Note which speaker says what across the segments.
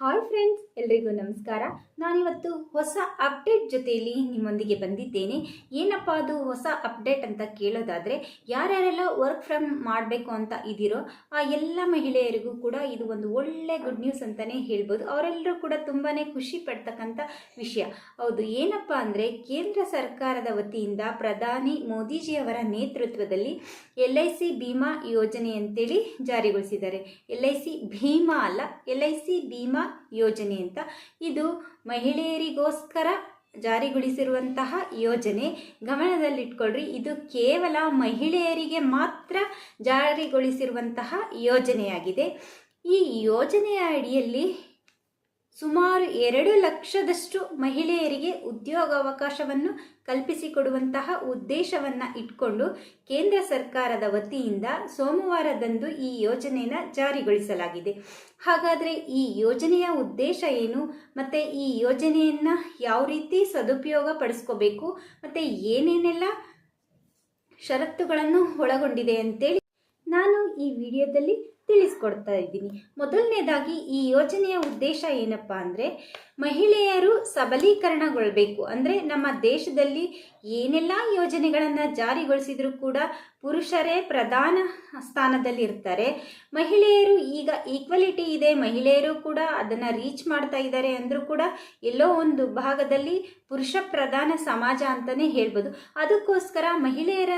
Speaker 1: Hi friends, ಎಲ್ರಿಗೂ ನಮಸ್ಕಾರ. ನಾನಿವತ್ತು ಹೊಸ ಅಪ್ಡೇಟ್ ಜೊತೆಯಲ್ಲಿ ನಿಮ್ಮೊಂದಿಗೆ ಬಂದಿದ್ದೇನೆ. ಏನಪ್ಪ ಅದು ಹೊಸ ಅಪ್ಡೇಟ್ ಅಂತ ಕೇಳೋದಾದರೆ, ಯಾರ್ಯಾರೆಲ್ಲ ವರ್ಕ್ ಫ್ರಮ್ ಮಾಡಬೇಕು ಅಂತ ಇದ್ದೀರೋ ಆ ಎಲ್ಲ ಮಹಿಳೆಯರಿಗೂ ಕೂಡ ಇದು ಒಂದು ಒಳ್ಳೆ ಗುಡ್ ನ್ಯೂಸ್ ಅಂತಲೇ ಹೇಳ್ಬೋದು. ಅವರೆಲ್ಲರೂ ಕೂಡ ತುಂಬಾ ಖುಷಿ ಪಡ್ತಕ್ಕಂಥ ವಿಷಯ. ಹೌದು, ಏನಪ್ಪ ಅಂದರೆ ಕೇಂದ್ರ ಸರ್ಕಾರದ ವತಿಯಿಂದ ಪ್ರಧಾನಿ ಮೋದಿಜಿಯವರ ನೇತೃತ್ವದಲ್ಲಿ LIC ಭೀಮಾ ಯೋಜನೆ ಅಂತೇಳಿ ಜಾರಿಗೊಳಿಸಿದ್ದಾರೆ. LIC ಭೀಮಾ ಅಲ್ಲ, LIC ಭೀಮಾ ಯೋಜನೆ ಅಂತ. ಇದು ಮಹಿಳೆಯರಿಗೋಸ್ಕರ ಜಾರಿಗೊಳಿಸಿರುವಂತಹ ಯೋಜನೆ. ಗಮನದಲ್ಲಿಟ್ಕೊಳ್ರಿ, ಇದು ಕೇವಲ ಮಹಿಳೆಯರಿಗೆ ಮಾತ್ರ ಜಾರಿಗೊಳಿಸಿರುವಂತಹ ಯೋಜನೆಯಾಗಿದೆ. ಈ ಯೋಜನೆಯ ಅಡಿಯಲ್ಲಿ ಸುಮಾರು 2 ಲಕ್ಷದಷ್ಟು ಮಹಿಳೆಯರಿಗೆ ಉದ್ಯೋಗಾವಕಾಶವನ್ನು ಕಲ್ಪಿಸಿಕೊಡುವಂತಹ ಉದ್ದೇಶವನ್ನು ಇಟ್ಕೊಂಡು ಕೇಂದ್ರ ಸರ್ಕಾರದ ವತಿಯಿಂದ ಸೋಮವಾರದಂದು ಈ ಯೋಜನೆಯನ್ನು ಜಾರಿಗೊಳಿಸಲಾಗಿದೆ. ಹಾಗಾದರೆ ಈ ಯೋಜನೆಯ ಉದ್ದೇಶ ಏನು, ಮತ್ತು ಈ ಯೋಜನೆಯನ್ನು ಯಾವ ರೀತಿ ಸದುಪಯೋಗ ಪಡಿಸ್ಕೋಬೇಕು, ಮತ್ತು ಏನೇನೆಲ್ಲ ಷರತ್ತುಗಳನ್ನು ಒಳಗೊಂಡಿದೆ ಅಂತೇಳಿ ನಾನು ಈ ವಿಡಿಯೋದಲ್ಲಿ ತಿಳಿಸ್ಕೊಡ್ತಾ ಇದ್ದೀನಿ. ಮೊದಲನೇದಾಗಿ ಈ ಯೋಜನೆಯ ಉದ್ದೇಶ ಏನಪ್ಪ ಅಂದರೆ, ಮಹಿಳೆಯರು ಸಬಲೀಕರಣಗೊಳ್ಳಬೇಕು. ಅಂದರೆ ನಮ್ಮ ದೇಶದಲ್ಲಿ ಏನೆಲ್ಲ ಯೋಜನೆಗಳನ್ನು ಜಾರಿಗೊಳಿಸಿದರೂ ಕೂಡ ಪುರುಷರೇ ಪ್ರಧಾನ ಸ್ಥಾನದಲ್ಲಿ ಇರ್ತಾರೆ. ಮಹಿಳೆಯರು ಈಗ ಈಕ್ವಲಿಟಿ ಇದೆ, ಮಹಿಳೆಯರು ಕೂಡ ಅದನ್ನು ರೀಚ್ ಮಾಡ್ತಾ ಇದ್ದಾರೆ ಅಂದರೂ ಕೂಡ ಎಲ್ಲೋ ಒಂದು ಭಾಗದಲ್ಲಿ ಪುರುಷ ಪ್ರಧಾನ ಸಮಾಜ ಅಂತಲೇ ಹೇಳ್ಬೋದು. ಅದಕ್ಕೋಸ್ಕರ ಮಹಿಳೆಯರ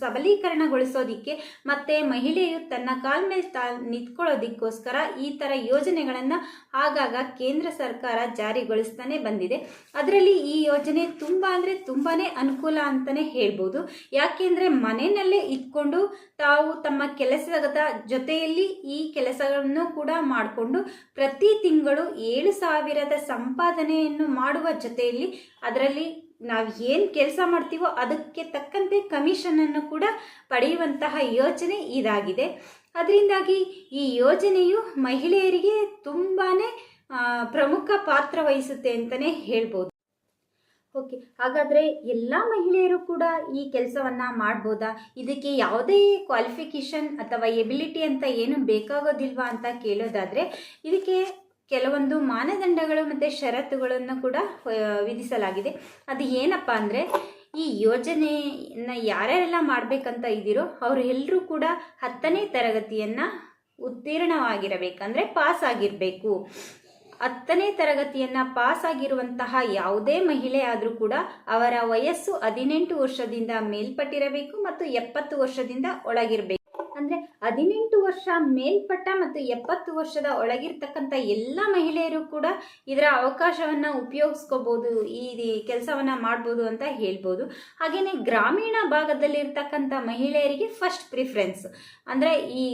Speaker 1: ಸಬಲೀಕರಣಗೊಳಿಸೋದಿಕ್ಕೆ ಮತ್ತು ಮಹಿಳೆಯು ತನ್ನ ಕಾಲ ಮೇಲೆ ನಿಂತ್ಕೊಳ್ಳೋದಕ್ಕೋಸ್ಕರ ಈ ಥರ ಯೋಜನೆಗಳನ್ನು ಆಗಾಗ ಕೇಂದ್ರ ಸರ್ಕಾರ ಜಾರಿಗೊಳಿಸ್ತಾನೆ ಬಂದಿದೆ. ಅದರಲ್ಲಿ ಈ ಯೋಜನೆ ತುಂಬ ಅಂದರೆ ತುಂಬಾ ಅನುಕೂಲ ಅಂತಲೇ ಹೇಳ್ಬೋದು. ಯಾಕೆಂದರೆ ಮನೆಯಲ್ಲೇ ಇದ್ಕೊಂಡು ತಾವು ತಮ್ಮ ಕೆಲಸದ ಜೊತೆಯಲ್ಲಿ ಈ ಕೆಲಸಗಳನ್ನು ಕೂಡ ಮಾಡಿಕೊಂಡು ಪ್ರತಿ ತಿಂಗಳು 7,000 ಸಂಪಾದನೆಯನ್ನು ಮಾಡುವ ಜೊತೆಯಲ್ಲಿ ಅದರಲ್ಲಿ ನಾವು ಏನು ಕೆಲಸ ಮಾಡ್ತೀವೋ ಅದಕ್ಕೆ ತಕ್ಕಂತೆ ಕಮಿಷನನ್ನು ಕೂಡ ಪಡೆಯುವಂತಹ ಯೋಜನೆ ಇದಾಗಿದೆ. ಅದರಿಂದಾಗಿ ಈ ಯೋಜನೆಯು ಮಹಿಳೆಯರಿಗೆ ತುಂಬಾ ಪ್ರಮುಖ ಪಾತ್ರ ವಹಿಸುತ್ತೆ ಅಂತಲೇ ಹೇಳ್ಬೋದು. ಓಕೆ, ಹಾಗಾದರೆ ಎಲ್ಲ ಮಹಿಳೆಯರು ಕೂಡ ಈ ಕೆಲಸವನ್ನು ಮಾಡ್ಬೋದಾ? ಇದಕ್ಕೆ ಯಾವುದೇ ಕ್ವಾಲಿಫಿಕೇಷನ್ ಅಥವಾ ಎಬಿಲಿಟಿ ಅಂತ ಏನು ಬೇಕಾಗೋದಿಲ್ವಾ ಅಂತ ಕೇಳೋದಾದರೆ, ಇದಕ್ಕೆ ಕೆಲವೊಂದು ಮಾನದಂಡಗಳು ಮತ್ತು ಷರತ್ತುಗಳನ್ನು ಕೂಡ ವಿಧಿಸಲಾಗಿದೆ. ಅದು ಏನಪ್ಪ ಅಂದರೆ, ಈ ಯೋಜನೆಯನ್ನು ಯಾರ್ಯಾರೆಲ್ಲ ಮಾಡಬೇಕಂತ ಇದ್ದೀರೋ ಅವರು ಎಲ್ಲರೂ ಕೂಡ 10ನೇ ತರಗತಿಯನ್ನು ಉತ್ತೀರ್ಣವಾಗಿರಬೇಕಂದ್ರೆ ಪಾಸ್ ಆಗಿರಬೇಕು. 10ನೇ ತರಗತಿಯನ್ನು ಪಾಸ್ ಆಗಿರುವಂತಹ ಯಾವುದೇ ಮಹಿಳೆ ಆದರೂ ಕೂಡ ಅವರ ವಯಸ್ಸು 18 ವರ್ಷದಿಂದ ಮೇಲ್ಪಟ್ಟಿರಬೇಕು ಮತ್ತು 70 ವರ್ಷದಿಂದ ಒಳಗಿರಬೇಕು. ಅಂದರೆ 18 ವರ್ಷ ಮೇಲ್ಪಟ್ಟ ಮತ್ತು 70 ವರ್ಷದ ಒಳಗಿರ್ತಕ್ಕಂಥ ಎಲ್ಲ ಮಹಿಳೆಯರು ಕೂಡ ಇದರ ಅವಕಾಶವನ್ನು ಉಪಯೋಗಿಸ್ಕೋಬೋದು, ಈ ಕೆಲಸವನ್ನು ಮಾಡ್ಬೋದು ಅಂತ ಹೇಳ್ಬೋದು. ಹಾಗೆಯೇ ಗ್ರಾಮೀಣ ಭಾಗದಲ್ಲಿರ್ತಕ್ಕಂಥ ಮಹಿಳೆಯರಿಗೆ ಫಸ್ಟ್ ಪ್ರಿಫರೆನ್ಸ್. ಅಂದರೆ ಈ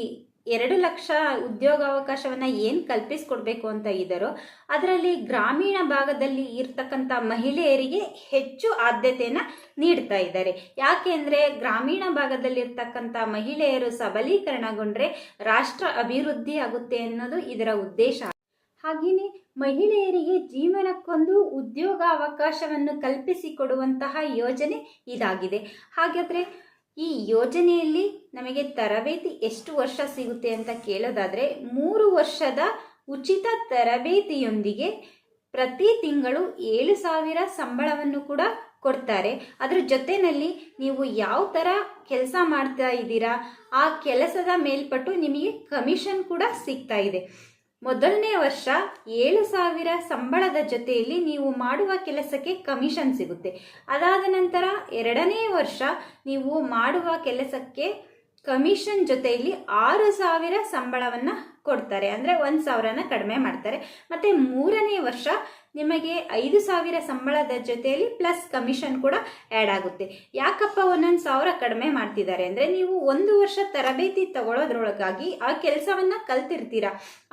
Speaker 1: 2 ಲಕ್ಷ ಉದ್ಯೋಗಾವಕಾಶವನ್ನು ಏನು ಕಲ್ಪಿಸ್ಕೊಡ್ಬೇಕು ಅಂತ ಇದ್ದಾರೋ ಅದರಲ್ಲಿ ಗ್ರಾಮೀಣ ಭಾಗದಲ್ಲಿ ಇರ್ತಕ್ಕಂಥ ಮಹಿಳೆಯರಿಗೆ ಹೆಚ್ಚು ಆದ್ಯತೆಯನ್ನು ನೀಡ್ತಾ ಇದ್ದಾರೆ. ಯಾಕೆಂದರೆ ಗ್ರಾಮೀಣ ಭಾಗದಲ್ಲಿರ್ತಕ್ಕಂಥ ಮಹಿಳೆಯರು ಸಬಲೀಕರಣಗೊಂಡ್ರೆ ರಾಷ್ಟ್ರ ಅಭಿವೃದ್ಧಿ ಆಗುತ್ತೆ ಅನ್ನೋದು ಇದರ ಉದ್ದೇಶ. ಹಾಗೆಯೇ ಮಹಿಳೆಯರಿಗೆ ಜೀವನಕ್ಕೊಂದು ಉದ್ಯೋಗಾವಕಾಶವನ್ನು ಕಲ್ಪಿಸಿಕೊಡುವಂತಹ ಯೋಜನೆ ಇದಾಗಿದೆ. ಹಾಗಾದರೆ ಈ ಯೋಜನೆಯಲ್ಲಿ ನಮಗೆ ತರಬೇತಿ ಎಷ್ಟು ವರ್ಷ ಸಿಗುತ್ತೆ ಅಂತ ಕೇಳೋದಾದರೆ, 3 ವರ್ಷದ ಉಚಿತ ತರಬೇತಿಯೊಂದಿಗೆ ಪ್ರತಿ ತಿಂಗಳು 7,000 ಸಂಬಳವನ್ನು ಕೂಡ ಕೊಡ್ತಾರೆ. ಅದರ ಜೊತೆಯಲ್ಲಿ ನೀವು ಯಾವ ಥರ ಕೆಲಸ ಮಾಡ್ತಾ ಇದ್ದೀರಾ ಆ ಕೆಲಸದ ಮೇಲ್ಪಟ್ಟು ನಿಮಗೆ ಕಮಿಷನ್ ಕೂಡ ಸಿಗ್ತಾ ಇದೆ. ಮೊದಲನೇ ವರ್ಷ 7,000 ಸಂಬಳದ ಜೊತೆಯಲ್ಲಿ ನೀವು ಮಾಡುವ ಕೆಲಸಕ್ಕೆ ಕಮಿಷನ್ ಸಿಗುತ್ತೆ. ಅದಾದ ನಂತರ 2ನೇ ವರ್ಷ ನೀವು ಮಾಡುವ ಕೆಲಸಕ್ಕೆ ಕಮಿಷನ್ ಜೊತೆಯಲ್ಲಿ 6,000 ಸಂಬಳವನ್ನು ಕೊಡ್ತಾರೆ. ಅಂದರೆ 1,000ನ ಕಡಿಮೆ ಮಾಡ್ತಾರೆ. ಮತ್ತು 3ನೇ ವರ್ಷ ನಿಮಗೆ 5,000 ಸಂಬಳದ ಜೊತೆಯಲ್ಲಿ ಪ್ಲಸ್ ಕಮಿಷನ್ ಕೂಡ ಆ್ಯಡ್ ಆಗುತ್ತೆ. ಯಾಕಪ್ಪ 1,000 ಕಡಿಮೆ ಮಾಡ್ತಿದ್ದಾರೆ ಅಂದರೆ, ನೀವು 1 ವರ್ಷ ತರಬೇತಿ ತಗೊಳ್ಳೋದ್ರೊಳಗಾಗಿ ಆ ಕೆಲಸವನ್ನು ಕಲ್ತಿರ್ತೀರ.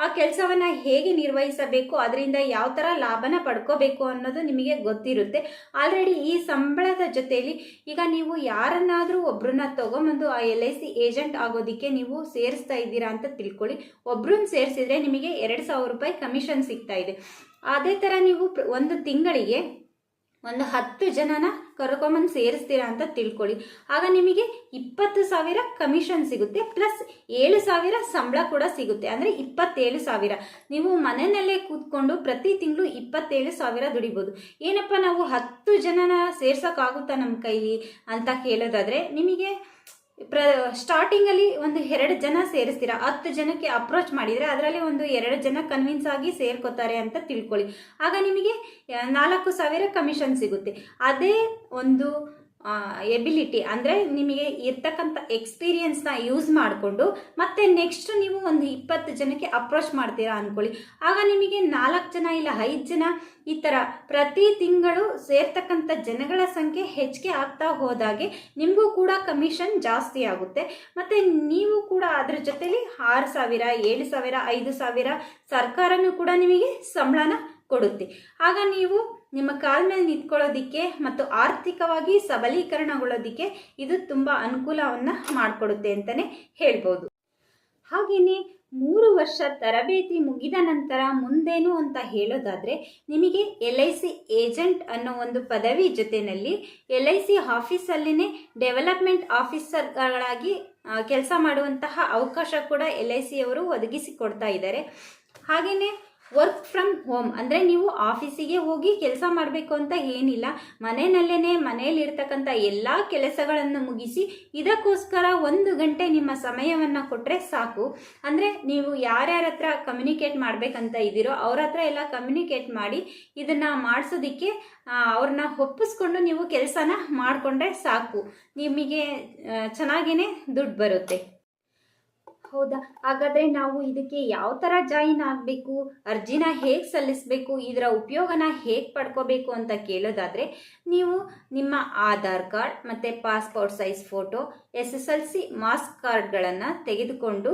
Speaker 1: ಆ ಕೆಲಸವನ್ನು ಹೇಗೆ ನಿರ್ವಹಿಸಬೇಕು, ಅದರಿಂದ ಯಾವ ಥರ ಲಾಭನ ಪಡ್ಕೋಬೇಕು ಅನ್ನೋದು ನಿಮಗೆ ಗೊತ್ತಿರುತ್ತೆ. ಆಲ್ರೆಡಿ ಈ ಸಂಬಳದ ಜೊತೆಯಲ್ಲಿ ಈಗ ನೀವು ಯಾರನ್ನಾದರೂ ಒಬ್ಬರನ್ನ ತೊಗೊಂಬಂದು ಆ LIC ಏಜೆಂಟ್ ಆಗೋದಕ್ಕೆ ನೀವು ಸೇರಿಸ್ತಾ ಇದ್ದೀರಾ ಅಂತ ತಿಳ್ಕೊಳ್ಳಿ. ಒಬ್ಬರನ್ನ ಸೇರಿಸಿದ್ರೆ ನಿಮಗೆ 2,000 ರೂಪಾಯಿ ಕಮಿಷನ್ ಸಿಗ್ತಾ ಇದೆ. ಅದೇ ಥರ ನೀವು ಒಂದು ತಿಂಗಳಿಗೆ ಒಂದು 10 ಜನನ ಕರ್ಕೊಂಬಂದು ಸೇರಿಸ್ತೀರಾ ಅಂತ ತಿಳ್ಕೊಳ್ಳಿ. ಆಗ ನಿಮಗೆ 20,000 ಕಮಿಷನ್ ಸಿಗುತ್ತೆ, ಪ್ಲಸ್ 7,000 ಸಂಬಳ ಕೂಡ ಸಿಗುತ್ತೆ. ಅಂದರೆ 27,000. ನೀವು ಮನೆಯಲ್ಲೇ ಕೂತ್ಕೊಂಡು ಪ್ರತಿ ತಿಂಗಳು 27,000 ದುಡಿಬೋದು. ಏನಪ್ಪ ನಾವು 10 ಜನನ ಸೇರ್ಸೋಕ್ಕಾಗುತ್ತಾ ನಮ್ಮ ಕೈಲಿ ಅಂತ ಕೇಳೋದಾದರೆ, ನಿಮಗೆ ಸ್ಟಾರ್ಟಿಂಗಲ್ಲಿ ಒಂದು 2 ಜನ ಸೇರಿಸ್ತೀರಾ. 10 ಜನಕ್ಕೆ ಅಪ್ರೋಚ್ ಮಾಡಿದರೆ ಅದರಲ್ಲಿ ಒಂದು 2 ಜನ ಕನ್ವಿನ್ಸ್ ಆಗಿ ಸೇರ್ಕೋತಾರೆ ಅಂತ ತಿಳ್ಕೊಳ್ಳಿ. ಆಗ ನಿಮಗೆ 4,000 ಕಮಿಷನ್ ಸಿಗುತ್ತೆ. ಅದೇ ಒಂದು ಎಬಿಲಿಟಿ ಅಂದರೆ ನಿಮಗೆ ಇರ್ತಕ್ಕಂಥ ಎಕ್ಸ್ಪೀರಿಯನ್ಸ್ನ ಯೂಸ್ ಮಾಡಿಕೊಂಡು ಮತ್ತೆ ನೆಕ್ಸ್ಟ್ ನೀವು ಒಂದು 20 ಜನಕ್ಕೆ ಅಪ್ರೋಚ್ ಮಾಡ್ತೀರಾ ಅಂದ್ಕೊಳ್ಳಿ. ಆಗ ನಿಮಗೆ 4 ಜನ ಇಲ್ಲ 5 ಜನ ಈ ಥರ ಪ್ರತಿ ತಿಂಗಳು ಸೇರ್ತಕ್ಕಂಥ ಜನಗಳ ಸಂಖ್ಯೆ ಹೆಚ್ಚಿಗೆ ಆಗ್ತಾ ಹೋದಾಗೆ ನಿಮಗೂ ಕೂಡ ಕಮಿಷನ್ ಜಾಸ್ತಿ ಆಗುತ್ತೆ. ಮತ್ತು ನೀವು ಕೂಡ ಅದ್ರ ಜೊತೆಲಿ 6,000, 7,000, 5,000 ಸರ್ಕಾರನೂ ಕೂಡ ನಿಮಗೆ ಸಂಬಳನ ಕೊಡುತ್ತೆ. ಆಗ ನೀವು ನಿಮ್ಮ ಕಾಲ ಮೇಲೆ ನಿಂತ್ಕೊಳ್ಳೋದಿಕ್ಕೆ ಮತ್ತು ಆರ್ಥಿಕವಾಗಿ ಸಬಲೀಕರಣಗೊಳ್ಳೋದಿಕ್ಕೆ ಇದು ತುಂಬ ಅನುಕೂಲವನ್ನು ಮಾಡಿಕೊಡುತ್ತೆ ಅಂತಲೇ ಹೇಳ್ಬೋದು. ಹಾಗೆಯೇ 3 ವರ್ಷ ತರಬೇತಿ ಮುಗಿದ ನಂತರ ಮುಂದೇನು ಅಂತ ಹೇಳೋದಾದರೆ, ನಿಮಗೆ LIC ಏಜೆಂಟ್ ಅನ್ನೋ ಒಂದು ಪದವಿ ಜೊತೆಯಲ್ಲಿ LIC ಆಫೀಸಲ್ಲಿನೇ ಡೆವಲಪ್ಮೆಂಟ್ ಆಫೀಸರ್ಗಳಾಗಿ ಕೆಲಸ ಮಾಡುವಂತಹ ಅವಕಾಶ ಕೂಡ LIC ಅವರು ಒದಗಿಸಿಕೊಡ್ತಾ ಇದ್ದಾರೆ. ಹಾಗೆಯೇ ವರ್ಕ್ ಫ್ರಮ್ ಹೋಮ್ ಅಂದರೆ ನೀವು ಆಫೀಸಿಗೆ ಹೋಗಿ ಕೆಲಸ ಮಾಡಬೇಕು ಅಂತ ಏನಿಲ್ಲ, ಮನೆಯಲ್ಲಿರ್ತಕ್ಕಂಥ ಎಲ್ಲ ಕೆಲಸಗಳನ್ನು ಮುಗಿಸಿ ಇದಕ್ಕೋಸ್ಕರ 1 ಗಂಟೆ ನಿಮ್ಮ ಸಮಯವನ್ನು ಕೊಟ್ಟರೆ ಸಾಕು. ಅಂದರೆ ನೀವು ಯಾರ್ಯಾರ ಹತ್ರ ಕಮ್ಯುನಿಕೇಟ್ ಮಾಡಬೇಕಂತ ಇದ್ದೀರೋ ಅವ್ರ ಹತ್ರ ಎಲ್ಲ ಕಮ್ಯುನಿಕೇಟ್ ಮಾಡಿ ಇದನ್ನು ಮಾಡಿಸೋದಕ್ಕೆ ಅವ್ರನ್ನ ಒಪ್ಪಿಸ್ಕೊಂಡು ನೀವು ಕೆಲಸನ ಮಾಡಿಕೊಂಡ್ರೆ ಸಾಕು, ನಿಮಗೆ ಚೆನ್ನಾಗೇ ದುಡ್ಡು ಬರುತ್ತೆ. ಹೌದಾ? ಹಾಗಾದರೆ ನಾವು ಇದಕ್ಕೆ ಯಾವ ಥರ ಜಾಯಿನ್ ಆಗಬೇಕು, ಅರ್ಜಿನ ಹೇಗೆ ಸಲ್ಲಿಸಬೇಕು, ಇದರ ಉಪಯೋಗನ ಹೇಗೆ ಪಡ್ಕೋಬೇಕು ಅಂತ ಕೇಳೋದಾದರೆ, ನೀವು ನಿಮ್ಮ ಆಧಾರ್ ಕಾರ್ಡ್ ಮತ್ತು passport size photo, SSLC marks ಕಾರ್ಡ್ಗಳನ್ನು ತೆಗೆದುಕೊಂಡು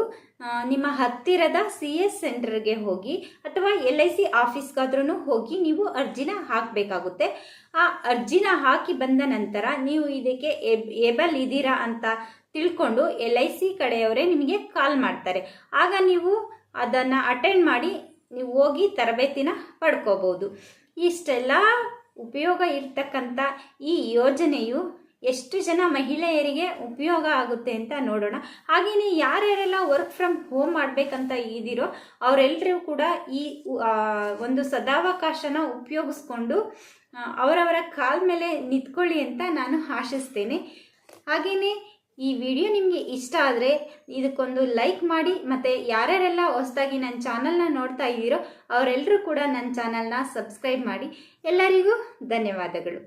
Speaker 1: ನಿಮ್ಮ ಹತ್ತಿರದ CS ಸೆಂಟರ್ಗೆ ಹೋಗಿ ಅಥವಾ LIC ಆಫೀಸ್ಗಾದ್ರೂ ಹೋಗಿ ನೀವು ಅರ್ಜಿನ ಹಾಕಬೇಕಾಗುತ್ತೆ. ಆ ಅರ್ಜಿನ ಹಾಕಿ ಬಂದ ನಂತರ ನೀವು ಇದಕ್ಕೆ ಏಬಲ್ ಇದ್ದೀರಾ ಅಂತ ತಿಳ್ಕೊಂಡು LIC ಕಡೆಯವರೇ ನಿಮಗೆ ಕಾಲ್ ಮಾಡ್ತಾರೆ. ಆಗ ನೀವು ಅದನ್ನು ಅಟೆಂಡ್ ಮಾಡಿ ನೀವು ಹೋಗಿ ತರಬೇತಿನ ಪಡ್ಕೋಬೋದು. ಇಷ್ಟೆಲ್ಲ ಉಪಯೋಗ ಇರ್ತಕ್ಕಂಥ ಈ ಯೋಜನೆಯು ಎಷ್ಟು ಜನ ಮಹಿಳೆಯರಿಗೆ ಉಪಯೋಗ ಆಗುತ್ತೆ ಅಂತ ನೋಡೋಣ. ಹಾಗೆಯೇ ಯಾರ್ಯಾರೆಲ್ಲ ವರ್ಕ್ ಫ್ರಮ್ ಹೋಮ್ ಮಾಡಬೇಕಂತ ಇದ್ದೀರೋ ಅವರೆಲ್ಲರೂ ಕೂಡ ಈ ಒಂದು ಸದಾವಕಾಶನ ಉಪಯೋಗಿಸ್ಕೊಂಡು ಅವರವರ ಕಾಲ ಮೇಲೆ ನಿಂತ್ಕೊಳ್ಳಿ ಅಂತ ನಾನು ಆಶಿಸ್ತೇನೆ. ಹಾಗೆಯೇ ಈ ವಿಡಿಯೋ ನಿಮಗೆ ಇಷ್ಟ ಆದರೆ ಇದಕ್ಕೊಂದು ಲೈಕ್ ಮಾಡಿ, ಮತ್ತು ಯಾರ್ಯಾರೆಲ್ಲ ಹೊಸದಾಗಿ ನನ್ನ ಚಾನಲ್ನ ನೋಡ್ತಾ ಇದ್ದೀರೋ ಅವರೆಲ್ಲರೂ ಕೂಡ ನನ್ನ ಚಾನಲ್ನ ಸಬ್ಸ್ಕ್ರೈಬ್ ಮಾಡಿ. ಎಲ್ಲರಿಗೂ ಧನ್ಯವಾದಗಳು.